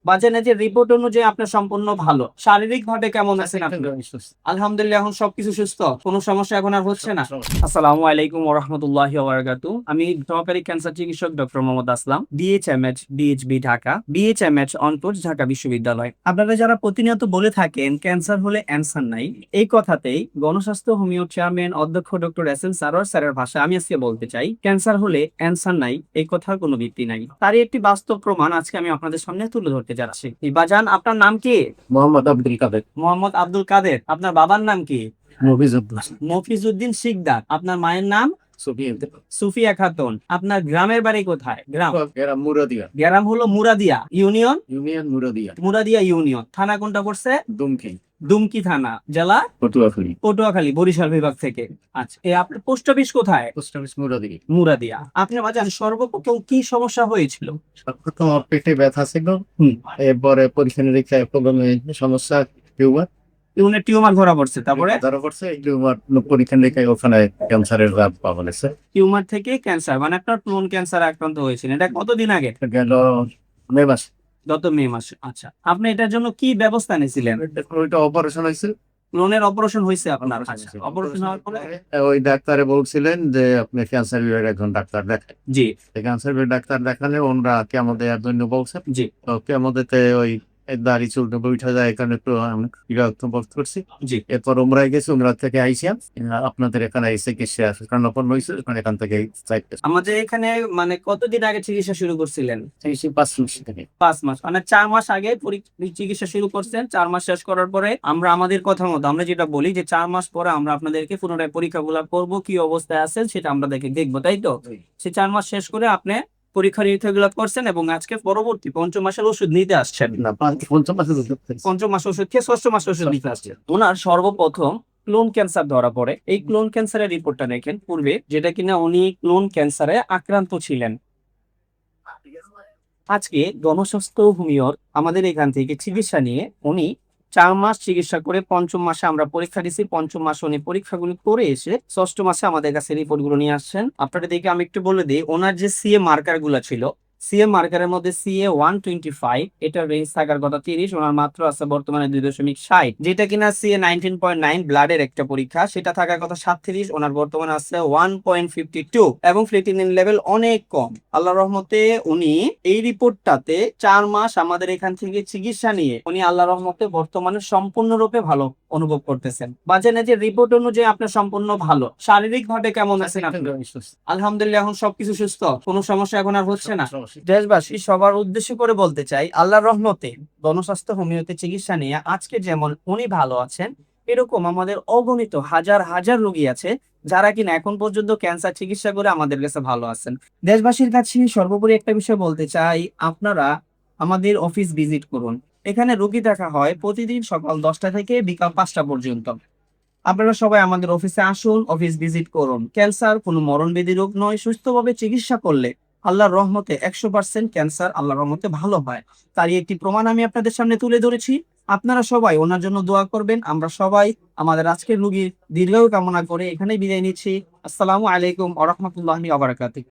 বাজানের report অনুযায়ী আপনার সম্পূর্ণ ভালো। শারীরিক ভাবে কেমন আছেন আপনি? আলহামদুলিল্লাহ, এখন সবকিছু সুস্থ, কোনো সমস্যা এখন আর হচ্ছে না। আসসালামু আলাইকুম ওয়া রাহমাতুল্লাহি ওয়া বারাকাতুহু। আমি সহকারী ক্যান্সার চিকিৎসক ডক্টর মোহাম্মদ আসলাম, ডিএইচএমএইচ ডিএইচবি ঢাকা, বিএইচএমএইচ অনটুজ ঢাকা বিশ্ববিদ্যালয়। আপনারা যারা প্রতিনিয়ত বলে থাকেন ক্যান্সার হলে অ্যানসার নাই, এই কথাতেই গণস্বাস্থ্য হোমিও চেয়ারম্যান অধ্যক্ষ ডক্টর এস এম সারোয়ার স্যারের ভাষায় আমি আজকে বলতে চাই, ক্যান্সার হলে অ্যানসার নাই এই কথার কোনো ভিত্তি নাই। তারই একটি বাস্তব প্রমাণ আজকে আমি আপনাদের সামনে তুলে ধরতে যাচ্ছি। বাজান, আপনার নাম কি? মোহাম্মদ আব্দুল কাদের। মোহাম্মদ আব্দুল কাদের। আপনার বাবার নাম কি? মফিজুদ্দিন। মফিজউদ্দিন শিকদার। আপনার মায়ের নাম? সুফিয়ান। সুফিয়া খাতুন। আপনার গ্রামের বাড়ি কোথায়? গ্রাম? এরা মুরাদিয়া। গ্রাম হলো Muradia union. Union Muradia. Muradia union. থানা কোনটা পড়ছে? দুমকি। দুমকি থানা। জেলা? পটুয়াখালী। পটুয়াখালী, বরিশাল বিভাগ থেকে। আচ্ছা, আপনার পোস্ট অফিস কোথায়? Post office Muradia. মুরাদিয়া। আপনি বাজান সর্বপ্রথম কি সমস্যা হয়েছিল? সর্বপ্রথম আমার পেটে ব্যথা ছিল। হুম। এরপরে পরীক্ষা নিরীক্ষায় প্রবলেমে সমস্যা, টিউমার। ইউনের টিউমার ধরা পড়ছে, তারপরে? ধরা পড়ছে এই টিউমার। পরীক্ষা নিরীক্ষায় ওখানে ক্যান্সারের রাত পাওয়া গেছে। টিউমার থেকে ক্যান্সার, মানে আপনার কোন ক্যান্সার আক্রান্ত হয়েছিলেন? এটা কতদিন আগে? গেল মে মাস। গত মে মাসে। আচ্ছা, আপনি এটার জন্য কি ব্যবস্থা নিয়েছিলেন? ওইটা অপারেশন হয়েছে। ক্লোনের অপারেশন হয়েছে আপনার? আচ্ছা, অপারেশন হওয়ার পরে? ওই ডাক্তারে বলছিলেন যে আপনি ক্যান্সার বিভাগের একজন ডাক্তার দেখান। জি ক্যান্সার বিভাগের ডাক্তার দেখালে ওনারা কেমো দেওয়ার জন্য বলছেন। জি তো কেমোতে ওই দাড়ি চুল উঠা যায়, এখানে একটু আমি বিরক্ত বোধ করছি। জি। এরপর উমরায় গেছি, উমরা থেকে আইসিয়াম আপনাদের এখানে চিকিৎসা কান্নাপন্ন হয়েছে, এখান থেকে আমাদের এখানে মানে কতদিন আগে চিকিৎসা শুরু করছিলেন? 5 মাস থেকে। 5 মাস, মানে 4 মাস আগে চিকিৎসা শুরু করছেন। 4 মাস শেষ করার পরে আমরা আমাদের কথা মতো আমরা যেটা বলি যে 4 মাস পরে আমরা আপনাদেরকে পুনরায় পরীক্ষাগুলো করব, কি অবস্থায় আছেন সেটা আমরা দেখবো, তাই তো? সেই 4 মাস শেষ করে আপনি পরীক্ষা নিরীক্ষা গুলো করছেন এবং আজকে পরবর্তী 5ম মাসের ওষুধ নিতে আসছেন। না, 5 মাসে 5ম মাস ওষুধ খেয়ে 6ম মাস ওষুধ নিতে আসছেন। ওনার সর্বপ্রথম ক্লোন ক্যান্সার ধরা পড়ে। এই ক্লোন ক্যান্সারের রিপোর্টটা দেখেন পূর্বে, যেটা কিনা উনি ক্লোন ক্যান্সারে আক্রান্ত ছিলেন। আজকে গণস্বাস্থ্য হোমিওর আমাদের এখান থেকে চিকিৎসা নিয়ে উনি 4 মাস চিকিৎসা করে 5ম মাসে আমরা পরীক্ষা দিছি। 5ম মাসে উনি পরীক্ষাগুলো করে এসে 6ম মাসে আমাদের কাছে রিপোর্ট গুলো নিয়ে আসছেন। আপনাদের দেখে আমি একটু বলে দিই, ওনার যে সিএ মার্কার গুলো ছিল, সিএ মার্কারের মধ্যে সিএ 125, এটার রেঞ্জ থাকার কথা 30, ওনার মাত্র আছে বর্তমানে 2.60। যেটা কিনা সিএ 19.9 ব্লাডের একটা পরীক্ষা, সেটা থাকার কথা 37, ওনার বর্তমানে আছে 1.52 এবং ফ্লেটিনিন লেভেল অনেক কম। আল্লাহর রহমতে উনি এই রিপোর্টটাতে 4 মাস আমাদের এখান থেকে চিকিৎসা নিয়ে উনি আল্লাহর রহমতে বর্তমানে সম্পূর্ণরূপে ভালো অনুভব করতেছেন। বাজানের রিপোর্ট অনুযায়ী আপনার সম্পূর্ণ ভালো। শারীরিক ভাবে কেমন আছেন আপনি? আলহামদুলিল্লাহ, এখন সবকিছু সুস্থ, কোনো সমস্যা এখন আর হচ্ছে না। দেশবাসী সবার উদ্দেশ্য করে বলতে চাই, আল্লাহর রহমতে গণস্বাস্থ্য হোমিওতে চিকিৎসা নিয়ে আজকে যেমন উনি ভালো আছেন, এরকম আমাদের অগণিত হাজার হাজার রোগী আছে যারা কিনা এখন পর্যন্ত ক্যান্সার চিকিৎসা করে আমাদের কাছে ভালো আছেন। দেশবাসীর কাছে সর্বোপরি একটা বিষয় বলতে চাই, আপনারা আমাদের অফিস ভিজিট করুন। এখানে রোগী দেখা হয় প্রতিদিন সকাল 10টা থেকে বিকাল 5টা পর্যন্ত। আপনারা সবাই আমাদের অফিসে আসুন, অফিস ভিজিট করুন। ক্যান্সার কোনো মরণবেদী রোগ নয়, সুস্থভাবে চিকিৎসা করলে আল্লাহর রহমতে 100% ক্যান্সার আল্লাহর রহমতে ভালো হয়। তারই একটি প্রমাণ আমি আপনাদের সামনে তুলে ধরেছি। আপনারা সবাই ওনার জন্য দোয়া করবেন। আমরা সবাই আমাদের আজকের রোগীর দীর্ঘায়ু কামনা করে এখানেই বিদায় নিচ্ছি। আসসালামু আলাইকুম ওয়া রাহমাতুল্লাহি ওয়া বারাকাতুহু।